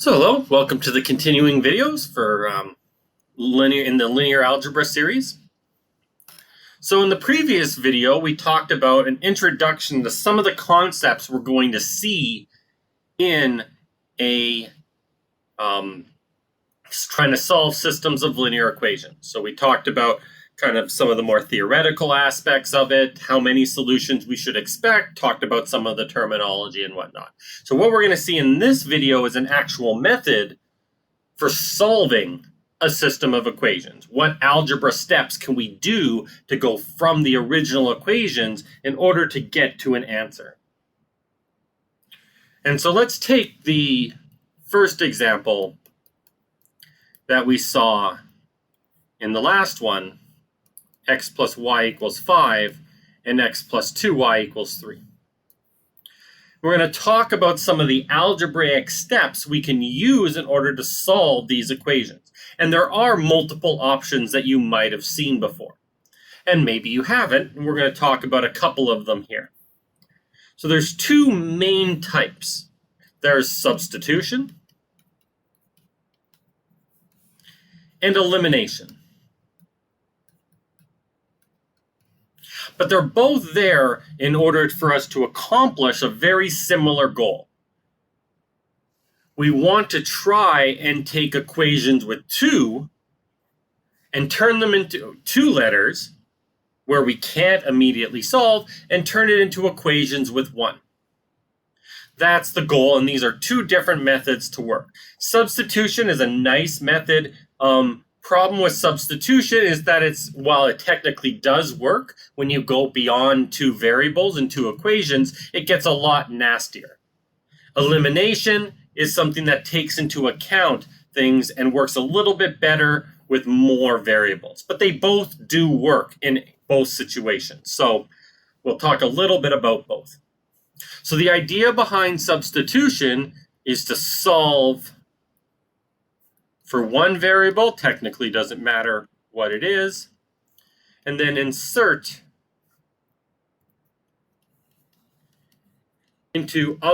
So hello, welcome to the continuing videos for the linear algebra series. So in the previous video, we talked about an introduction to some of the concepts we're going to see in trying to solve systems of linear equations. So we talked about kind of some of the more theoretical aspects of it, how many solutions we should expect, talked about some of the terminology and whatnot. So what we're going to see in this video is an actual method for solving a system of equations. What algebra steps can we do to go from the original equations in order to get to an answer? And so let's take the first example that we saw in the last one, x plus y equals 5 and x plus 2y equals 3. We're going to talk about some of the algebraic steps we can use in order to solve these equations. And there are multiple options that you might have seen before. And maybe you haven't, and we're going to talk about a couple of them here. So there's two main types. There's substitution and elimination. But they're both there in order for us to accomplish a very similar goal. We want to try and take equations with 2 and turn them into 2 letters where we can't immediately solve and turn it into equations with 1. That's the goal, and these are two different methods to work. Substitution is a nice method. Problem with substitution is that while it technically does work, when you go beyond 2 variables and 2 equations, it gets a lot nastier. Elimination is something that takes into account things and works a little bit better with more variables. But they both do work in both situations. So we'll talk a little bit about both. So the idea behind substitution is to solve for one variable, technically doesn't matter what it is, and then insert into the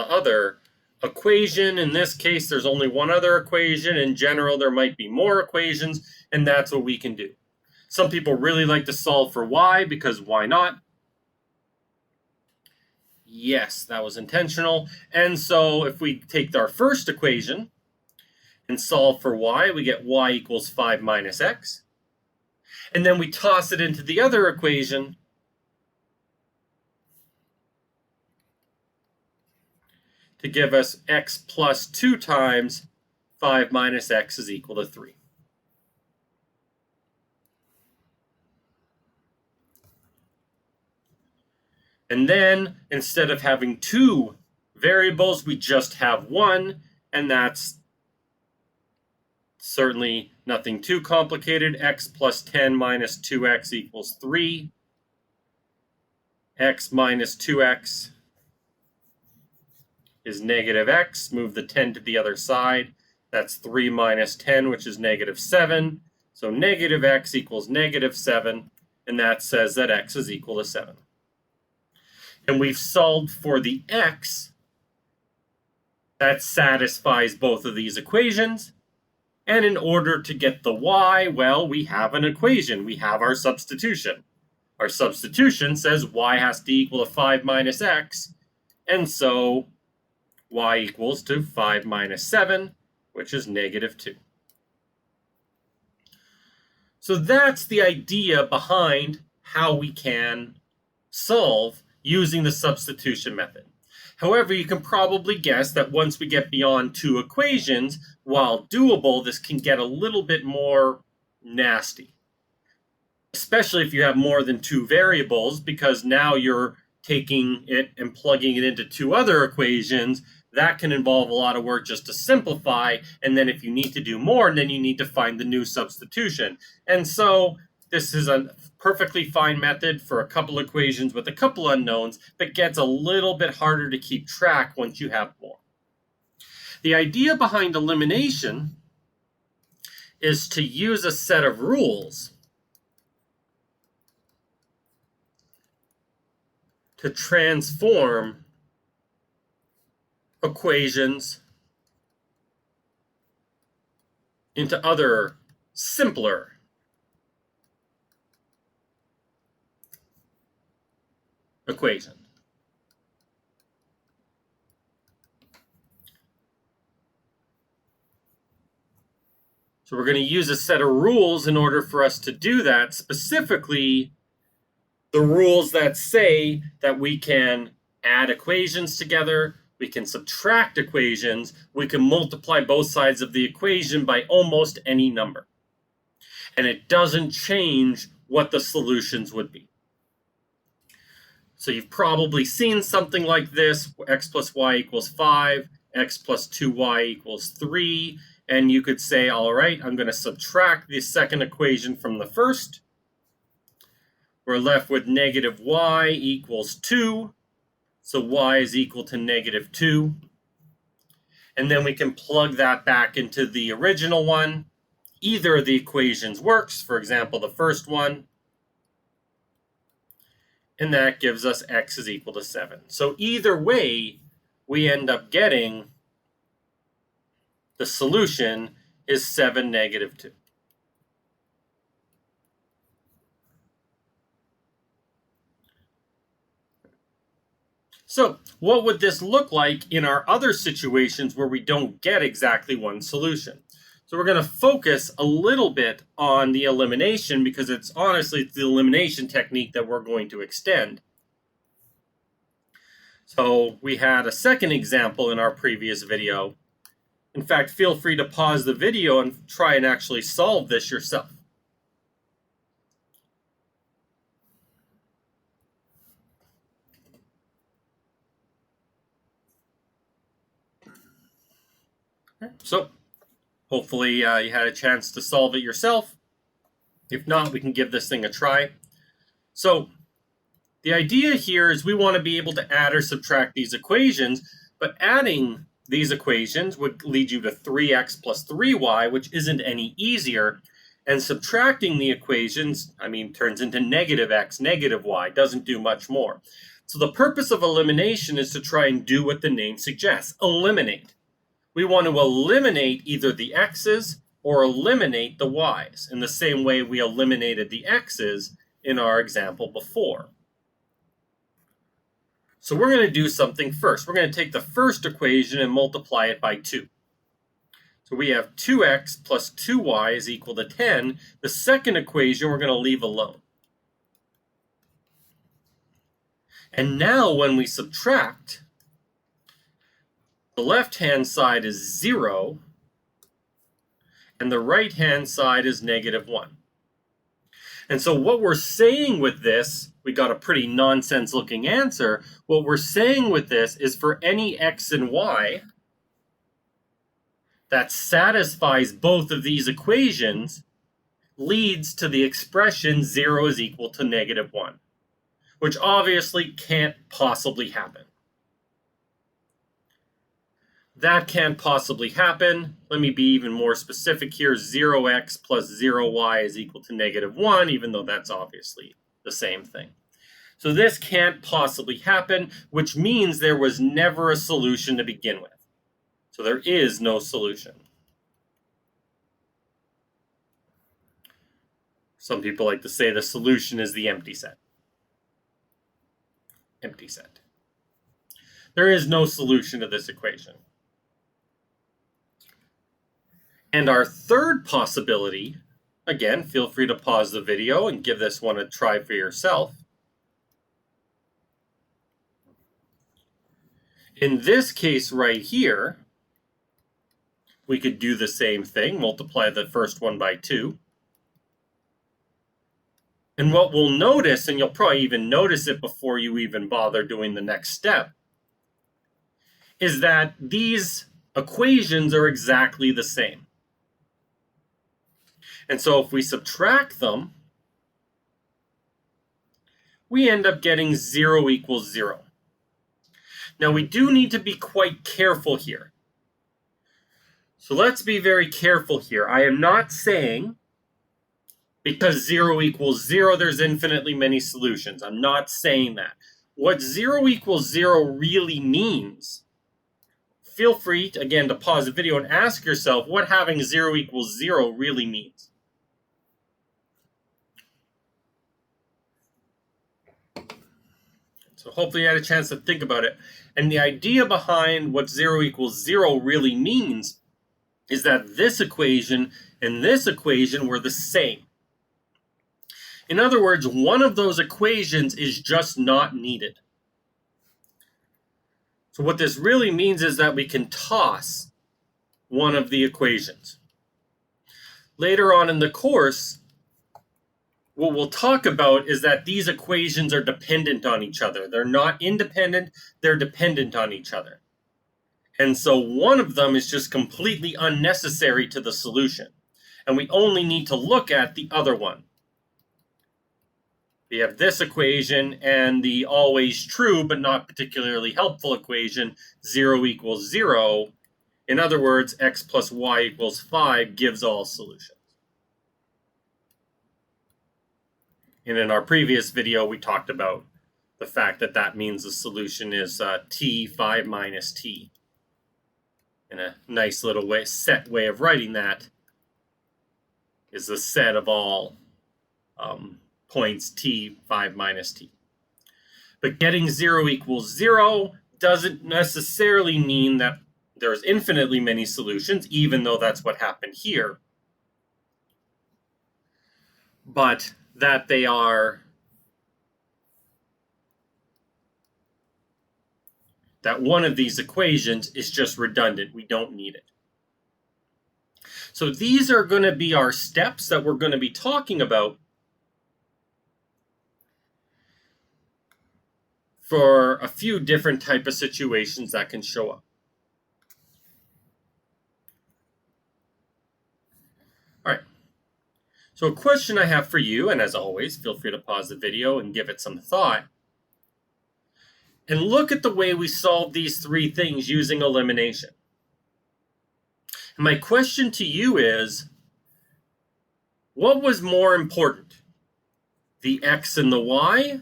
other equation. In this case, there's only one other equation. In general, there might be more equations, and that's what we can do. Some people really like to solve for y because why not? Yes, that was intentional. And so if we take our first equation and solve for y, we get y equals 5 minus x. And then we toss it into the other equation to give us x plus 2 times 5 minus x is equal to 3. And then, instead of having 2 variables, we just have 1, and that's certainly nothing too complicated. X plus 10 minus 2x equals 3. X minus 2x is negative x. Move the 10 to the other side. That's 3 minus 10, which is negative 7. So negative x equals negative 7, and that says that x is equal to 7. And we've solved for the x that satisfies both of these equations. And in order to get the y, well, we have an equation. We have our substitution. Our substitution says y has to equal to 5 minus x. And so y equals to 5 minus 7, which is negative 2. So that's the idea behind how we can solve using the substitution method. However, you can probably guess that once we get beyond 2 equations, while doable, this can get a little bit more nasty. Especially if you have more than 2 variables, because now you're taking it and plugging it into 2 other equations. That can involve a lot of work just to simplify, and then if you need to do more, then you need to find the new substitution. And so this is a perfectly fine method for a couple equations with a couple unknowns, but gets a little bit harder to keep track once you have more. The idea behind elimination is to use a set of rules to transform equations into other simpler equations. So we're going to use a set of rules in order for us to do that, specifically the rules that say that we can add equations together, we can subtract equations, we can multiply both sides of the equation by almost any number. And it doesn't change what the solutions would be. So you've probably seen something like this: x plus y equals 5, x plus 2y equals 3, and you could say, all right, I'm going to subtract the second equation from the first. We're left with negative y equals 2, so y is equal to negative 2. And then we can plug that back into the original one. Either of the equations works, for example, the first one, and that gives us x is equal to 7. So either way, we end up getting the solution is 7, negative 2. So what would this look like in our other situations where we don't get exactly one solution? So we're going to focus a little bit on the elimination, because it's the elimination technique that we're going to extend. So we had a second example in our previous video. In fact, feel free to pause the video and try and actually solve this yourself. So hopefully you had a chance to solve it yourself. If not, we can give this thing a try. So the idea here is we want to be able to add or subtract these equations, but adding these equations would lead you to 3x plus 3y, which isn't any easier. And subtracting the equations, turns into negative x, negative y, doesn't do much more. So the purpose of elimination is to try and do what the name suggests: eliminate. We want to eliminate either the x's or eliminate the y's, in the same way we eliminated the x's in our example before. So we're going to do something first. We're going to take the first equation and multiply it by 2. So we have 2x plus 2y is equal to 10. The second equation we're going to leave alone. And now when we subtract, the left-hand side is 0, and the right-hand side is negative 1. And so what we're saying with this, we got a pretty nonsense-looking answer. What we're saying with this is for any x and y that satisfies both of these equations leads to the expression 0 is equal to negative 1, which obviously can't possibly happen. That can't possibly happen. Let me be even more specific here. 0x plus 0y is equal to negative 1, even though that's obviously the same thing. So this can't possibly happen, which means there was never a solution to begin with. So there is no solution. Some people like to say the solution is the empty set. Empty set. There is no solution to this equation. And our third possibility, again, feel free to pause the video and give this one a try for yourself. In this case right here, we could do the same thing, multiply the first one by 2. And what we'll notice, and you'll probably even notice it before you even bother doing the next step, is that these equations are exactly the same. And so if we subtract them, we end up getting 0 equals 0. Now we do need to be quite careful here. So let's be very careful here. I am not saying because 0 equals 0, there's infinitely many solutions. I'm not saying that. What 0 equals 0 really means, feel free, again, to pause the video and ask yourself what having 0 equals 0 really means. So hopefully you had a chance to think about it. And the idea behind what 0 equals 0 really means is that this equation and this equation were the same. In other words, one of those equations is just not needed. So what this really means is that we can toss one of the equations. Later on in the course, what we'll talk about is that these equations are dependent on each other. They're not independent, they're dependent on each other. And so one of them is just completely unnecessary to the solution. And we only need to look at the other one. We have this equation and the always true but not particularly helpful equation 0 equals 0. In other words, x plus y equals 5 gives all solutions. And in our previous video, we talked about the fact that that means the solution is t 5 minus t. And a nice little set way of writing that is the set of all points t 5 minus t. But getting 0 equals 0 doesn't necessarily mean that there's infinitely many solutions, even though that's what happened here. But that they are, that one of these equations is just redundant. We don't need it. So these are going to be our steps that we're going to be talking about for a few different type of situations that can show up. All right. So a question I have for you, and as always, feel free to pause the video and give it some thought. And look at the way we solve these three things using elimination. And my question to you is, what was more important? The x and the y,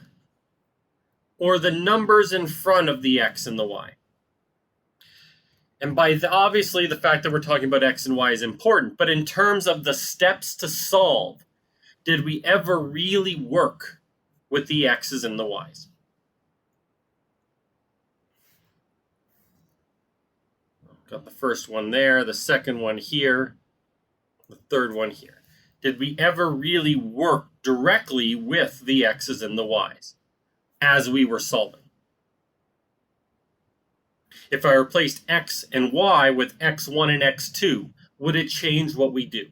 or the numbers in front of the x and the y? And obviously the fact that we're talking about x and y is important, but in terms of the steps to solve, did we ever really work with the x's and the y's? Got the first one there, the second one here, the third one here. Did we ever really work directly with the x's and the y's as we were solving? If I replaced x and y with x1 and x2, would it change what we do?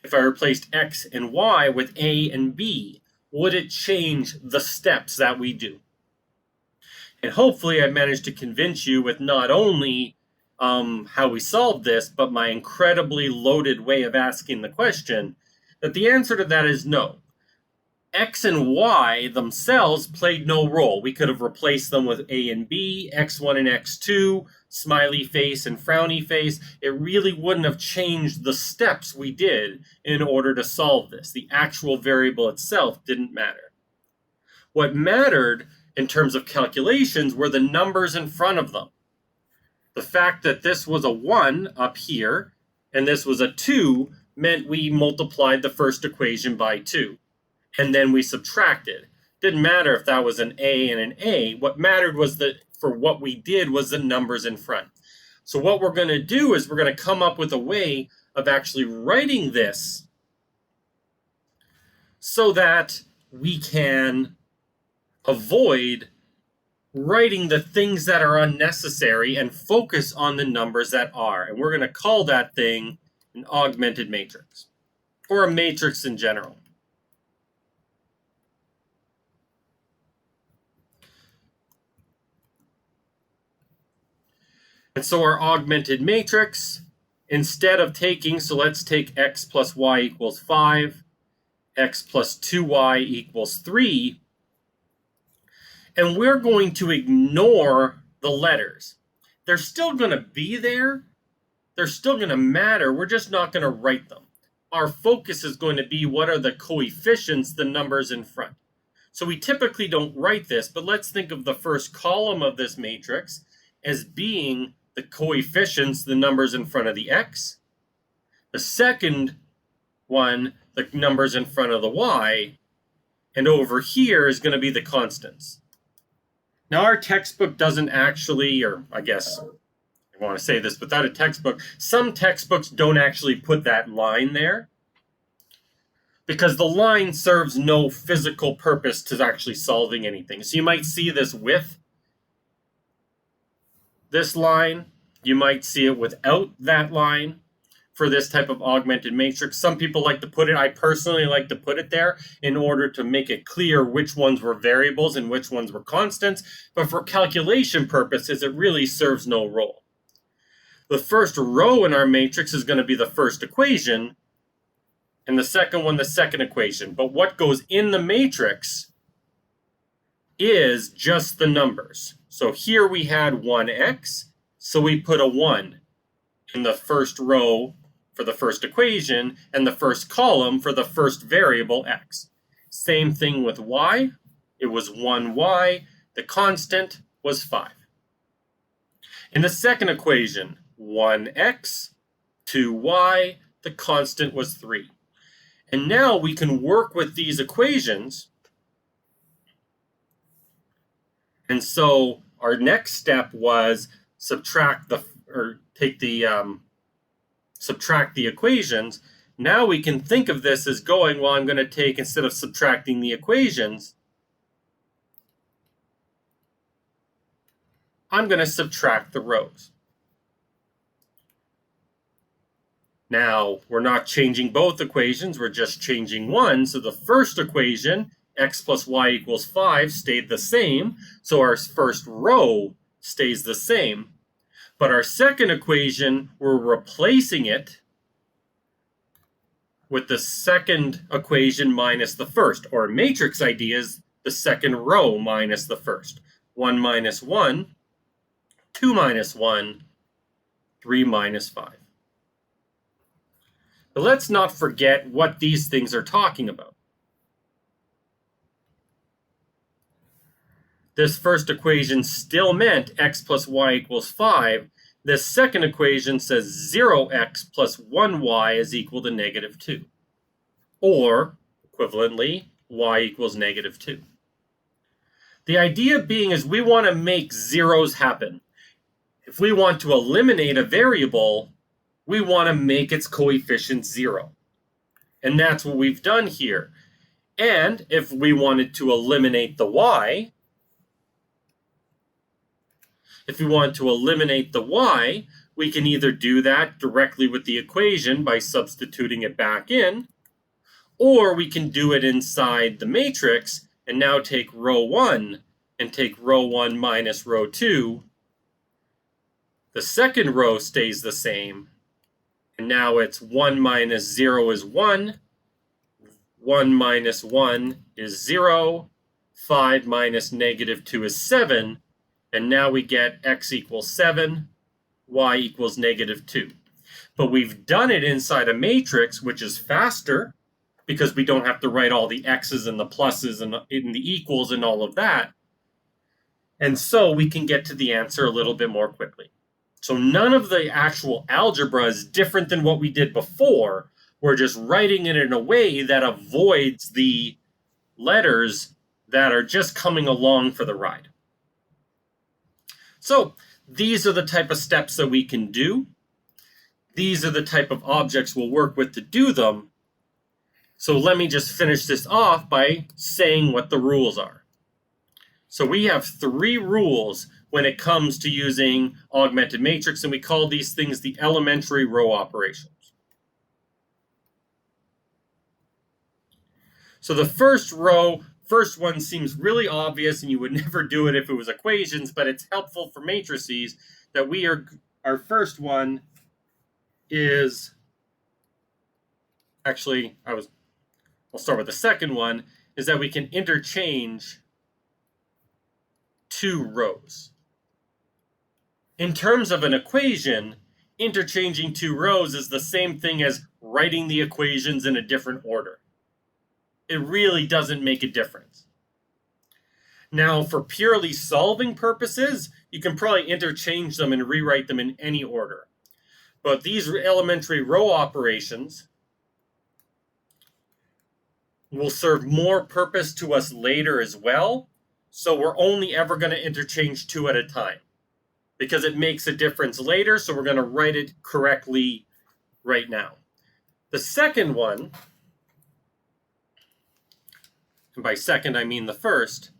If I replaced x and y with a and b, would it change the steps that we do? And hopefully I managed to convince you with not only how we solved this, but my incredibly loaded way of asking the question, that the answer to that is no. X and Y themselves played no role. We could have replaced them with A and B, X1 and X2, smiley face and frowny face. It really wouldn't have changed the steps we did in order to solve this. The actual variable itself didn't matter. What mattered in terms of calculations were the numbers in front of them. The fact that this was a 1 up here and this was a 2 meant we multiplied the first equation by 2. And then we subtracted. Didn't matter if that was an A and an A. What mattered was that for what we did was the numbers in front. So what we're going to do is we're going to come up with a way of actually writing this so that we can avoid writing the things that are unnecessary and focus on the numbers that are. And we're going to call that thing an augmented matrix, or a matrix in general. And so our augmented matrix, instead of taking, so let's take x plus y equals 5, x plus 2y equals 3, and we're going to ignore the letters. They're still going to be there. They're still going to matter. We're just not going to write them. Our focus is going to be what are the coefficients, the numbers in front. So we typically don't write this, but let's think of the first column of this matrix as being the coefficients, the numbers in front of the x. The second one, the numbers in front of the y. And over here is going to be the constants. Now our textbook doesn't actually, or I guess I want to say this without a textbook, some textbooks don't actually put that line there because the line serves no physical purpose to actually solving anything. So you might see this with this line. You might see it without that line for this type of augmented matrix. Some people like to put it, I personally like to put it there in order to make it clear which ones were variables and which ones were constants. But for calculation purposes, it really serves no role. The first row in our matrix is going to be the first equation, and the second one, the second equation. But what goes in the matrix is just the numbers. So here we had 1x, so we put a 1 in the first row for the first equation and the first column for the first variable x. Same thing with y. It was 1y. The constant was 5. In the second equation, 1x, 2y, the constant was 3. And now we can work with these equations. And so our next step was subtract the equations. Now we can think of this as going, well, I'm going to take, instead of subtracting the equations, I'm going to subtract the rows. Now, we're not changing both equations, we're just changing one. So the first equation, x plus y equals 5, stayed the same. So our first row stays the same. But our second equation, we're replacing it with the second equation minus the first. Or matrix idea is the second row minus the first. 1 minus 1, 2 minus 1, 3 minus 5. But let's not forget what these things are talking about. This first equation still meant x plus y equals 5. This second equation says 0x plus 1y is equal to negative 2. Or, equivalently, y equals negative 2. The idea being is we want to make zeros happen. If we want to eliminate a variable, we want to make its coefficient 0. And that's what we've done here. And if we wanted to eliminate the y, we can either do that directly with the equation by substituting it back in, or we can do it inside the matrix and now take row 1 and take row 1 minus row 2. The second row stays the same. And now it's 1 minus 0 is 1. 1 minus 1 is 0. 5 minus negative 2 is 7. And now we get x equals 7, y equals negative 2. But we've done it inside a matrix, which is faster, because we don't have to write all the x's and the pluses and the equals and all of that. And so we can get to the answer a little bit more quickly. So none of the actual algebra is different than what we did before. We're just writing it in a way that avoids the letters that are just coming along for the ride. So these are the type of steps that we can do. These are the type of objects we'll work with to do them. So let me just finish this off by saying what the rules are. So we have 3 rules when it comes to using augmented matrix, and we call these things the elementary row operations. So the first one seems really obvious, and you would never do it if it was equations, but it's helpful for matrices that our first one is, actually, I'll start with the second one, is that we can interchange 2 rows. In terms of an equation, interchanging 2 rows is the same thing as writing the equations in a different order. It really doesn't make a difference. Now, for purely solving purposes, you can probably interchange them and rewrite them in any order. But these elementary row operations will serve more purpose to us later as well. So we're only ever going to interchange two at a time because it makes a difference later. So we're going to write it correctly right now. The second one, and by second I mean the first,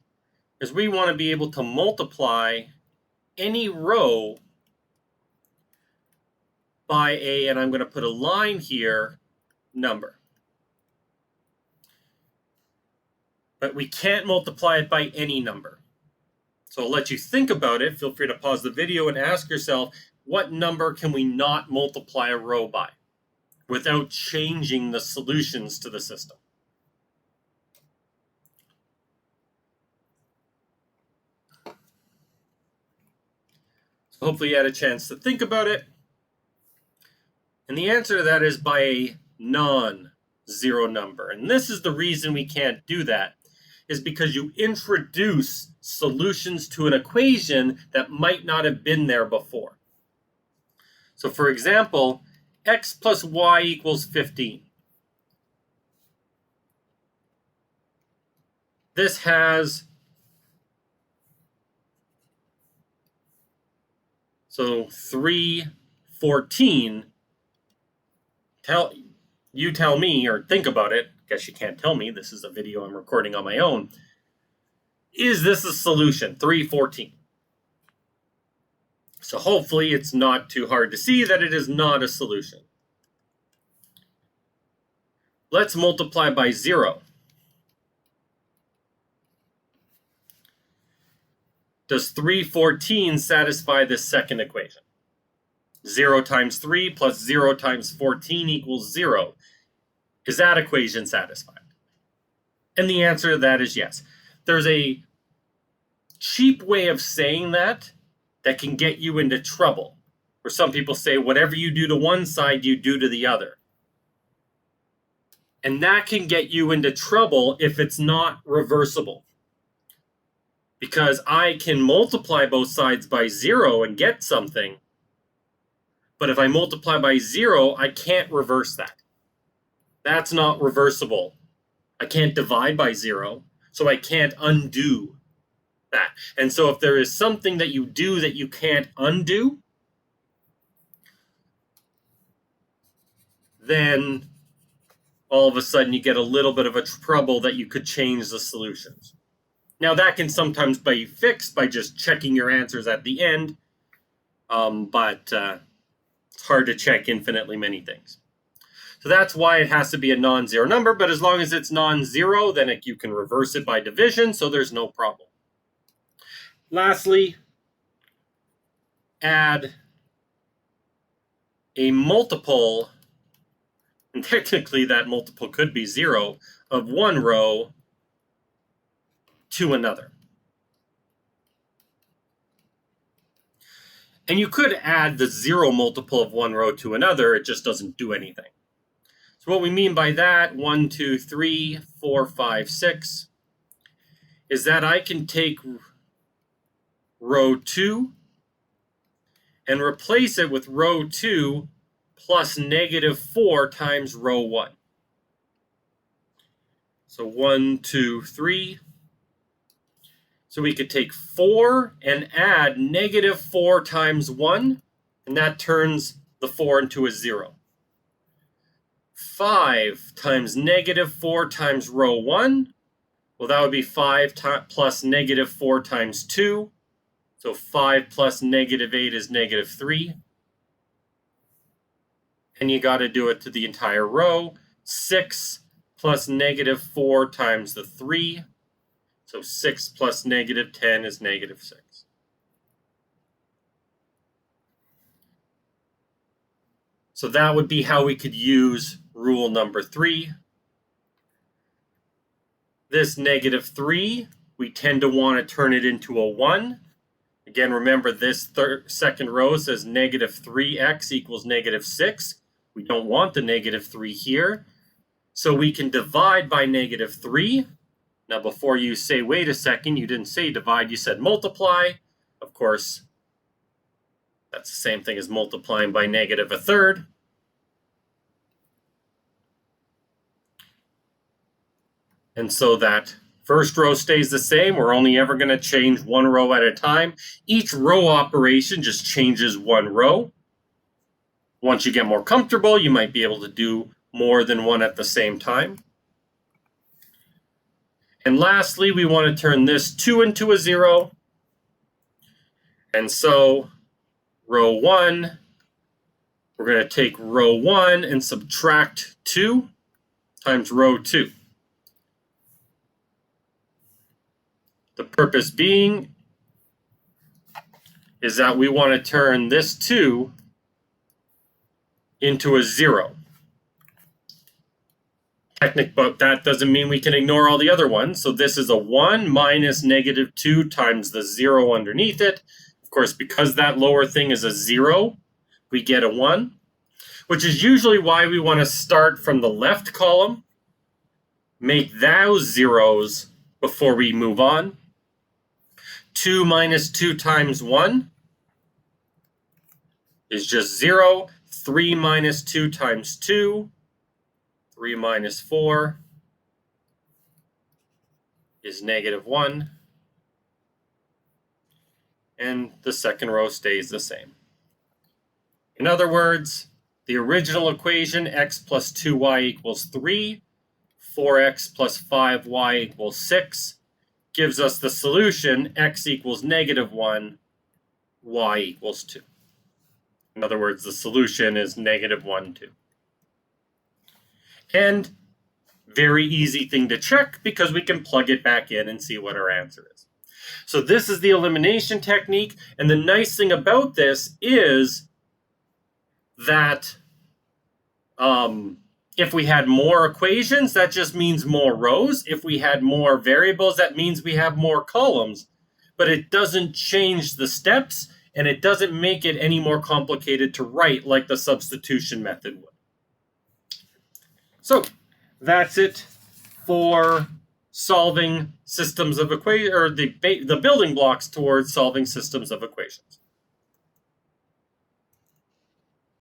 is we want to be able to multiply any row by a, and I'm going to put a line here, number. But we can't multiply it by any number. So I'll let you think about it. Feel free to pause the video and ask yourself, what number can we not multiply a row by without changing the solutions to the system? So hopefully you had a chance to think about it. And the answer to that is by a non-zero number. And this is the reason we can't do that, is because you introduce solutions to an equation that might not have been there before. So for example, x plus y equals 15. This has, so 314, you tell me, or think about it, guess you can't tell me, this is a video I'm recording on my own. Is this a solution, 314? So hopefully it's not too hard to see that it is not a solution. Let's multiply by 0. Does 314 satisfy this second equation? 0 times 3 plus 0 times 14 equals 0. Is that equation satisfied? And the answer to that is yes. There's a cheap way of saying that can get you into trouble, where some people say whatever you do to one side, you do to the other. And that can get you into trouble if it's not reversible. Because I can multiply both sides by 0 and get something, but if I multiply by 0, I can't reverse that. That's not reversible. I can't divide by 0, so I can't undo that. And so if there is something that you do that you can't undo, then all of a sudden you get a little bit of a trouble that you could change the solutions. Now that can sometimes be fixed by just checking your answers at the end, but it's hard to check infinitely many things. So that's why it has to be a non-zero number, but as long as it's non-zero, then you can reverse it by division, so there's no problem. Lastly, add a multiple, and technically that multiple could be 0, of one row to another. And you could add the 0 multiple of one row to another, it just doesn't do anything. So what we mean by that, 1, 2, 3, 4, 5, 6, is that I can take row 2 and replace it with row 2 plus -4 times row 1. So 1, 2, 3. So we could take 4 and add -4 times 1, and that turns the 4 into a 0. 5 times -4 times row 1, well, that would be 5 plus -4 times 2. So 5 plus -8 is -3. And you got to do it to the entire row. 6 plus -4 times the 3. So 6 plus -10 is -6. So that would be how we could use rule number 3. This -3, we tend to want to turn it into a 1. Again, remember this second row says -3x equals -6. We don't want the -3 here. So we can divide by -3. Now, before you say, wait a second, you didn't say divide, you said multiply. Of course, that's the same thing as multiplying by negative a third. And so that first row stays the same. We're only ever going to change one row at a time. Each row operation just changes one row. Once you get more comfortable, you might be able to do more than one at the same time. And lastly, we want to turn this 2 into a 0. And so row 1, we're going to take row 1 and subtract 2 times row 2. The purpose being is that we want to turn this 2 into a 0. But that doesn't mean we can ignore all the other ones. So this is a 1 minus negative 2 times the 0 underneath it. Of course, because that lower thing is a 0, we get a 1, which is usually why we want to start from the left column, make those zeros before we move on. 2 minus 2 times 1 is just 0. 3 minus 2 times 2, 3 minus 4 is negative 1. And the second row stays the same. In other words, the original equation, x plus 2y equals 3, 4x plus 5y equals 6, gives us the solution, x equals negative 1, y equals 2. In other words, the solution is negative 1, 2. And very easy thing to check because we can plug it back in and see what our answer is. So this is the elimination technique. And the nice thing about this is that if we had more equations, that just means more rows. If we had more variables, that means we have more columns. But it doesn't change the steps, and it doesn't make it any more complicated to write like the substitution method would. So that's it for solving systems of equations, or the building blocks towards solving systems of equations.